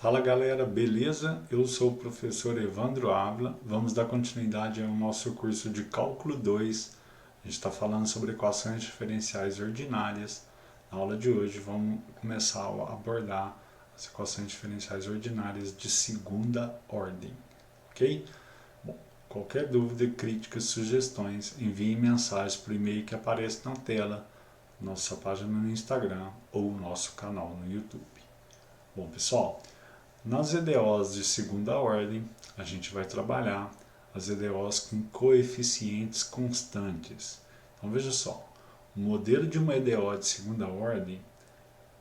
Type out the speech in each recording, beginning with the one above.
Fala galera, beleza? Eu sou o professor Evandro Ávila. Vamos dar continuidade ao nosso curso de Cálculo 2. A gente está falando sobre equações diferenciais ordinárias. Na aula de hoje vamos começar a abordar as equações diferenciais ordinárias de segunda ordem, ok? Bom, qualquer dúvida, críticas, sugestões, envie mensagens por e-mail que aparece na tela, nossa página no Instagram ou nosso canal no YouTube. Bom pessoal, nas EDOs de segunda ordem, a gente vai trabalhar as EDOs com coeficientes constantes. Então veja só, o modelo de uma EDO de segunda ordem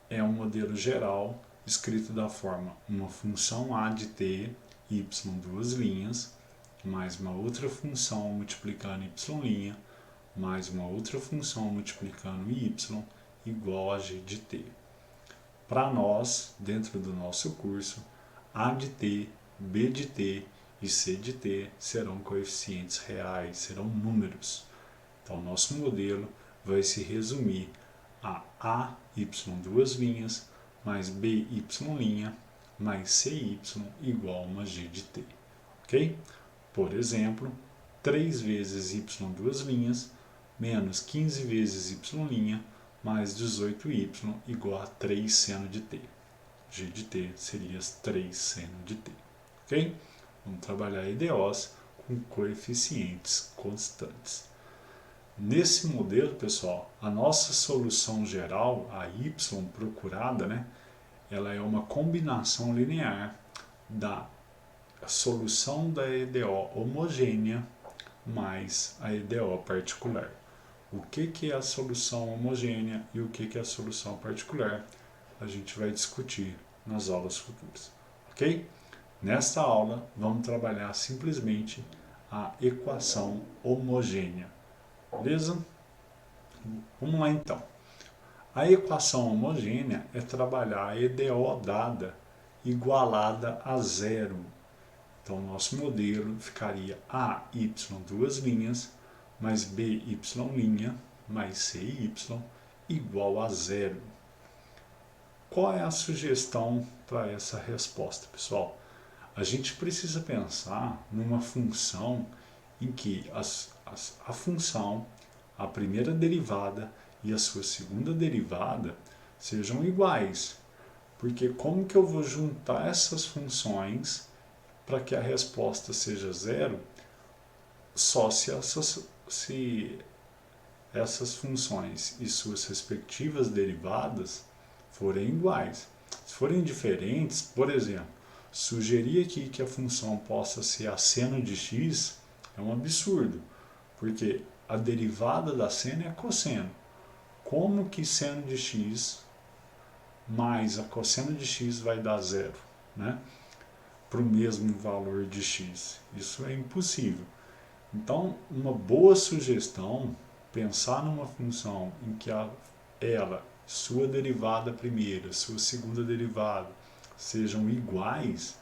é um modelo geral escrito da forma uma função a de t, y duas linhas, mais uma outra função multiplicando y', mais uma outra função multiplicando y, igual a g de t. Para nós, dentro do nosso curso, A de t, B de t e C de t serão coeficientes reais, serão números. Então, nosso modelo vai se resumir a y duas linhas, mais by' mais cy igual a uma g de t. Ok? Por exemplo, 3 vezes y duas linhas, menos 15 vezes y', mais 18y igual a 3 seno de t. G de t seria 3 seno de t. Ok? Vamos trabalhar EDOs com coeficientes constantes. Nesse modelo, pessoal, a nossa solução geral, a y procurada, ela é uma combinação linear da solução da EDO homogênea mais a EDO particular. O que é a solução homogênea e o que é a solução particular? A gente vai discutir nas aulas futuras, ok? Nesta aula, vamos trabalhar simplesmente a equação homogênea, beleza? Vamos lá então. A equação homogênea é trabalhar a EDO dada igualada a zero. Então, nosso modelo ficaria AY duas linhas, mais BY' mais CY igual a zero. Qual é a sugestão para essa resposta, pessoal? A gente precisa pensar numa função em que a função, a primeira derivada e a sua segunda derivada sejam iguais. Porque como que eu vou juntar essas funções para que a resposta seja zero? Só se essas funções e suas respectivas derivadas forem iguais. Se forem diferentes, por exemplo, sugerir aqui que a função possa ser a seno de x é um absurdo, porque a derivada da seno é a cosseno. Como que seno de x mais a cosseno de x vai dar zero, para o mesmo valor de x? Isso é impossível. Então, uma boa sugestão, pensar numa função em que ela, sua derivada primeira, sua segunda derivada sejam iguais,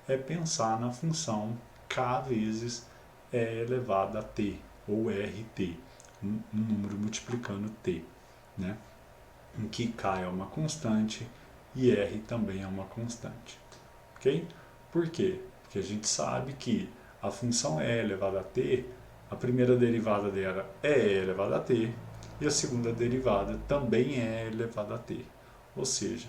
é pensar na função k vezes e elevado a t, ou rt, um número multiplicando t, em que k é uma constante e r também é uma constante. Ok? Por quê? Porque a gente sabe que a função e elevado a t, a primeira derivada dela é e elevado a t, e a segunda derivada também é elevada a t. Ou seja,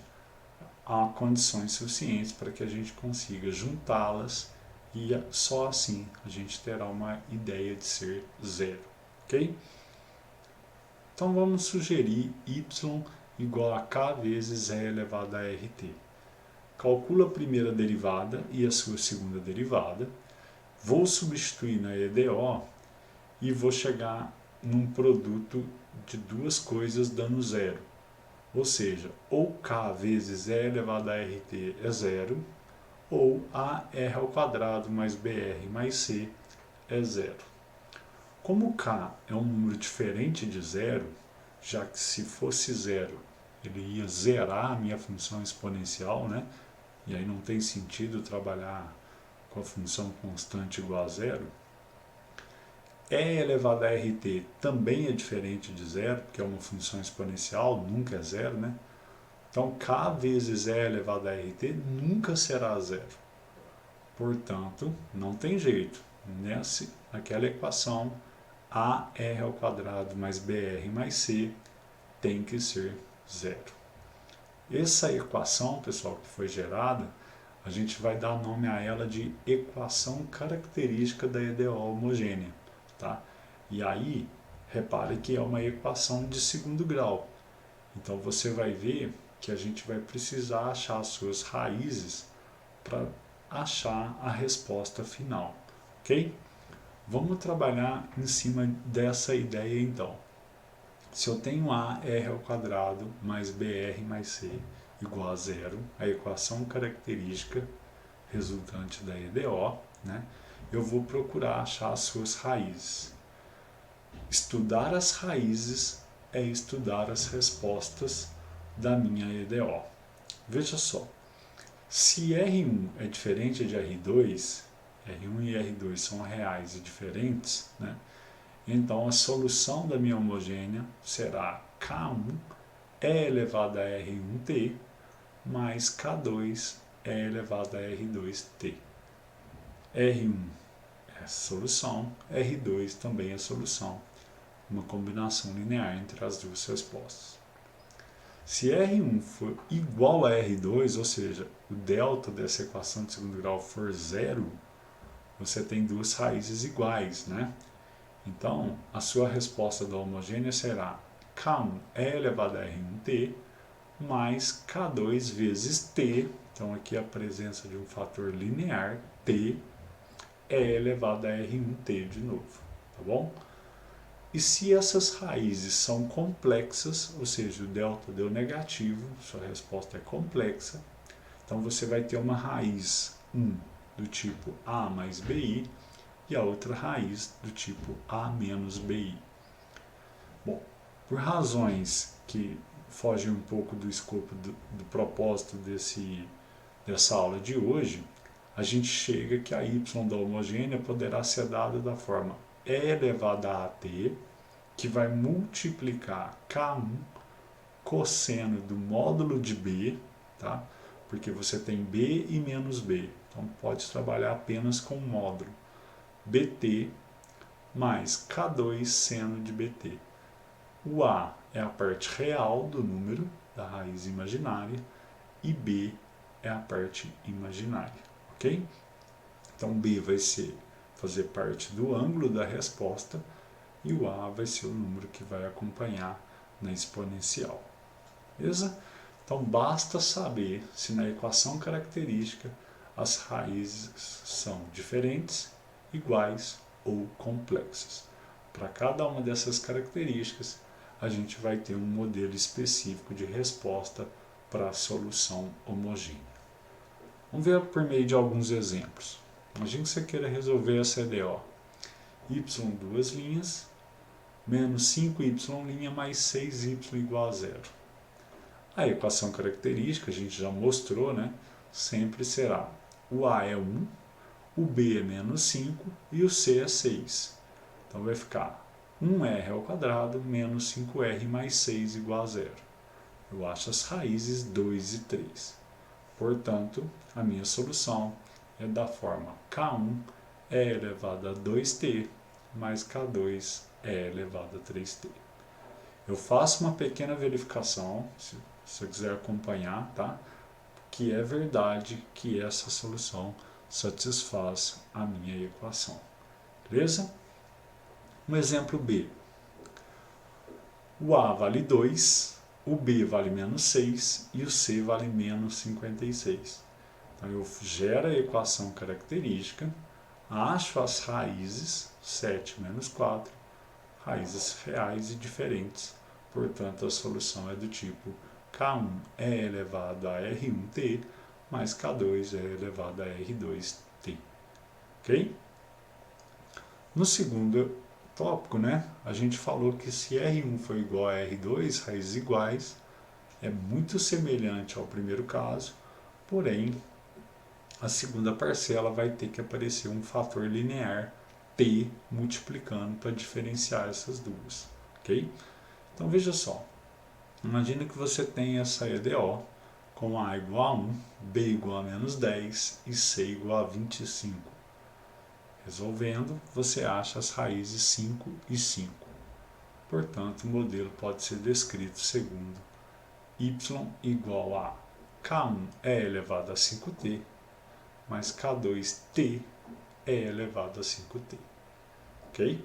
há condições suficientes para que a gente consiga juntá-las e só assim a gente terá uma ideia de ser zero. Ok? Então vamos sugerir y igual a k vezes e elevado a rt. Calculo a primeira derivada e a sua segunda derivada. Vou substituir na EDO e vou chegar num produto de duas coisas dando zero. Ou seja, ou k vezes e elevado a rt é zero, ou AR ao quadrado mais BR mais C é zero. Como k é um número diferente de zero, já que se fosse zero, ele ia zerar a minha função exponencial, e aí não tem sentido trabalhar com a função constante igual a zero. E elevado a rt também é diferente de zero, porque é uma função exponencial, nunca é zero, Então, K vezes E elevado a RT nunca será zero. Portanto, não tem jeito. Naquela equação, AR ao quadrado mais BR mais C tem que ser zero. Essa equação, pessoal, que foi gerada, a gente vai dar nome a ela de equação característica da EDO homogênea. Tá? E aí, repare que é uma equação de segundo grau. Então, você vai ver que a gente vai precisar achar as suas raízes para achar a resposta final. Ok? Vamos trabalhar em cima dessa ideia então. Se eu tenho AR ao quadrado mais BR mais C igual a zero, a equação característica resultante da EDO, né, eu vou procurar achar as suas raízes. Estudar as raízes é estudar as respostas da minha EDO. Veja só, se R1 é diferente de R2, R1 e R2 são reais e diferentes, né? Então a solução da minha homogênea será K1 E elevado a R1T mais K2 E elevado a R2T. R1 é a solução, R2 também é a solução. Uma combinação linear entre as duas respostas. Se R1 for igual a R2, ou seja, o delta dessa equação de segundo grau for zero, você tem duas raízes iguais, né? Então, a sua resposta da homogênea será K1 E elevado a R1T mais K2 vezes T, então aqui a presença de um fator linear, T, E elevado a R1T de novo, tá bom? E se essas raízes são complexas, ou seja, o delta deu negativo, sua resposta é complexa, então você vai ter uma raiz 1 do tipo A mais BI e a outra raiz do tipo A menos BI. Bom, por razões que fogem um pouco do escopo do propósito dessa aula de hoje, a gente chega que a y da homogênea poderá ser dada da forma E elevado a t, que vai multiplicar K1 cosseno do módulo de B, tá? Porque você tem B e menos B, então pode trabalhar apenas com o módulo. BT mais K2 seno de BT. O A é a parte real do número, da raiz imaginária, e B é a parte imaginária, ok? Então B vai fazer parte do ângulo da resposta e o A vai ser o número que vai acompanhar na exponencial. Beleza? Então basta saber se na equação característica as raízes são diferentes, iguais ou complexas. Para cada uma dessas características, a gente vai ter um modelo específico de resposta para a solução homogênea. Vamos ver por meio de alguns exemplos. Imagine que você queira resolver essa EDO. Y duas linhas, menos 5y' mais 6y igual a zero. A equação característica, a gente já mostrou, né? Sempre será o A é 1, o B é menos 5 e o C é 6. Então vai ficar 1r ao quadrado menos 5r mais 6 igual a zero. Eu acho as raízes 2 e 3. Portanto, a minha solução é da forma K1 E elevado a 2t mais K2 E elevado a 3t. Eu faço uma pequena verificação, se você quiser acompanhar, tá? Que é verdade que essa solução satisfaz a minha equação. Beleza? Um exemplo B. O A vale 2, o B vale menos 6 e o C vale menos 56. Então eu gero a equação característica, acho as raízes, 7 menos 4, raízes reais e diferentes. Portanto, a solução é do tipo K1 é elevado a R1t mais K2 é elevado a R2t. Ok? No segundo tópico, né, a gente falou que se R1 for igual a R2, raízes iguais, é muito semelhante ao primeiro caso, porém, a segunda parcela vai ter que aparecer um fator linear t multiplicando para diferenciar essas duas, ok? Então veja só, Imagina que você tem essa EDO com A igual a 1, B igual a menos 10 e C igual a 25. Resolvendo, você acha as raízes 5 e 5. Portanto, o modelo pode ser descrito segundo y igual a k1 é elevado a 5t mais k2t é elevado a 5t. Ok?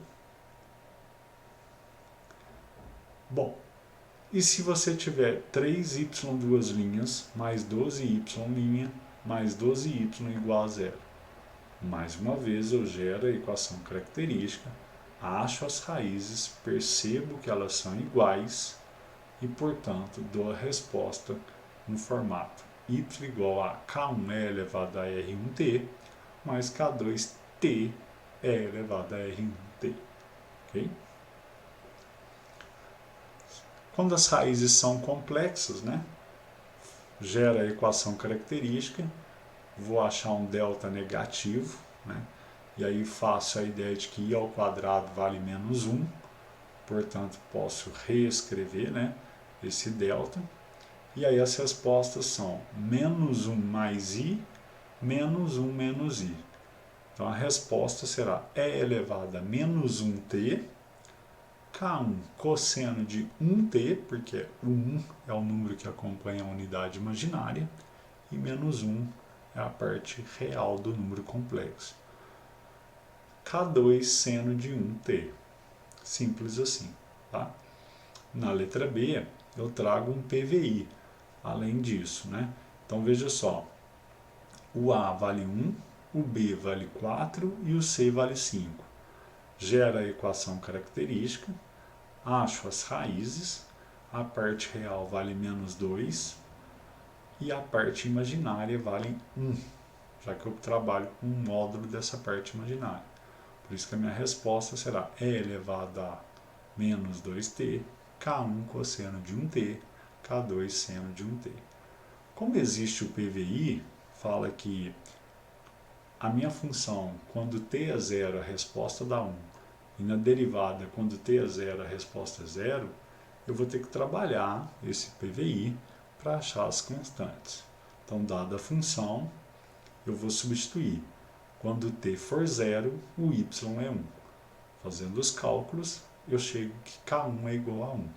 Bom, e se você tiver 3y duas linhas mais 12y' mais 12y igual a zero? Mais uma vez eu gero a equação característica, acho as raízes, percebo que elas são iguais e, portanto, dou a resposta no formato y igual a k1 elevado a r1t mais k2t elevado a r1t. Okay? Quando as raízes são complexas, gera a equação característica, vou achar um delta negativo, e aí faço a ideia de que i ao quadrado vale menos 1, portanto posso reescrever esse delta, e aí as respostas são menos 1 mais i, menos 1 menos i. Então a resposta será e elevado a menos 1t, k1 cosseno de 1t, porque o 1 é o número que acompanha a unidade imaginária, e menos 1 é a parte real do número complexo. K2 seno de 1t. Simples assim. Tá? Na letra B, eu trago um PVI, além disso. Então veja só, o A vale 1, o B vale 4 e o C vale 5. Gera a equação característica, acho as raízes, a parte real vale menos 2 e a parte imaginária vale 1, já que eu trabalho com um módulo dessa parte imaginária. Por isso que a minha resposta será e elevado a menos 2t, k1 cosseno de 1t, k2 seno de 1t. Como existe o PVI, fala que a minha função, quando t é zero, a resposta dá 1, e na derivada, quando t é zero, a resposta é 0, eu vou ter que trabalhar esse PVI para achar as constantes. Então, dada a função, eu vou substituir. Quando t for 0, o y é 1. Fazendo os cálculos, eu chego que k1 é igual a 1.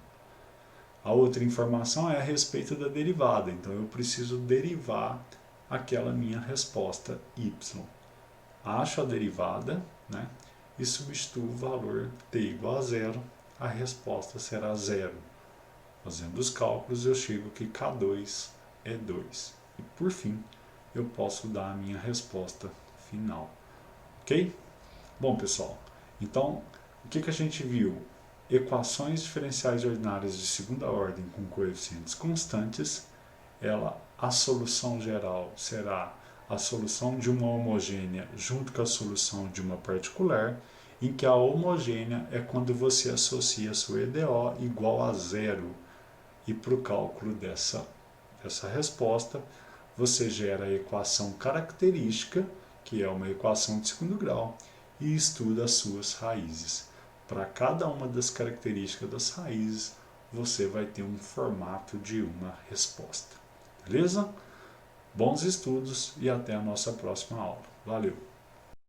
A outra informação é a respeito da derivada, então eu preciso derivar aquela minha resposta y. Acho a derivada, e substituo o valor t igual a 0, a resposta será 0. Fazendo os cálculos, eu chego que k2 é 2. E por fim, eu posso dar a minha resposta final. Ok? Bom, pessoal, então o que a gente viu? Equações diferenciais ordinárias de segunda ordem com coeficientes constantes, a solução geral será a solução de uma homogênea junto com a solução de uma particular, em que a homogênea é quando você associa a sua EDO igual a 0. E para o cálculo dessa resposta, você gera a equação característica, que é uma equação de segundo grau, e estuda as suas raízes. Para cada uma das características das raízes, você vai ter um formato de uma resposta. Beleza? Bons estudos e até a nossa próxima aula. Valeu!